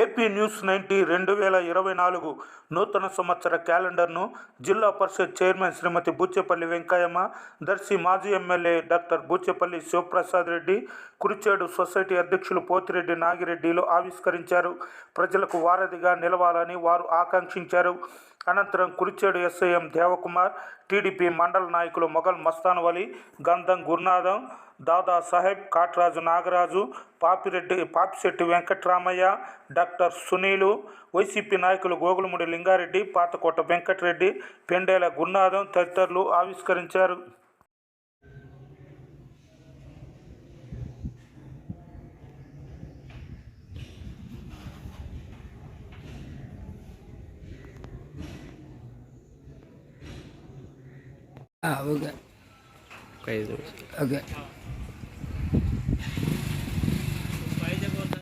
AP news 90 2024 నూతన సంవత్సర క్యాలెండర్ను జిల్లా పరిషత్ చైర్మన్ శ్రీమతి బూచేపల్లి వెంకయ్యమ్మ, దర్శి మాజీ MLA doctor Boochepalli Sivaprasad Reddy, Kurichedu society అధ్యక్షులు పోతిరెడ్డి నాగిరెడ్డిలు ఆవిష్కరించారు. ప్రజలకు వారధిగా నిలవాలని వారు ఆకాంక్షించారు. అనంతరం కురిచేడు ఎస్ఐఎం దేవకుమార్, టీడీపీ మండల నాయకులు మొఘల్ మస్తాన్ వలి, గంధం గురునాథం, దాదా సాహెబ్, కాట్రాజు నాగరాజు, పాపిశెట్టి వెంకట్రామయ్య, డాక్టర్ సునీలు, వైసీపీ నాయకులు గోగులముడి లింగారెడ్డి, పాతకోట వెంకటరెడ్డి, పెండేల గురునాథం తదితరులు ఆవిష్కరించారు. ఓకే.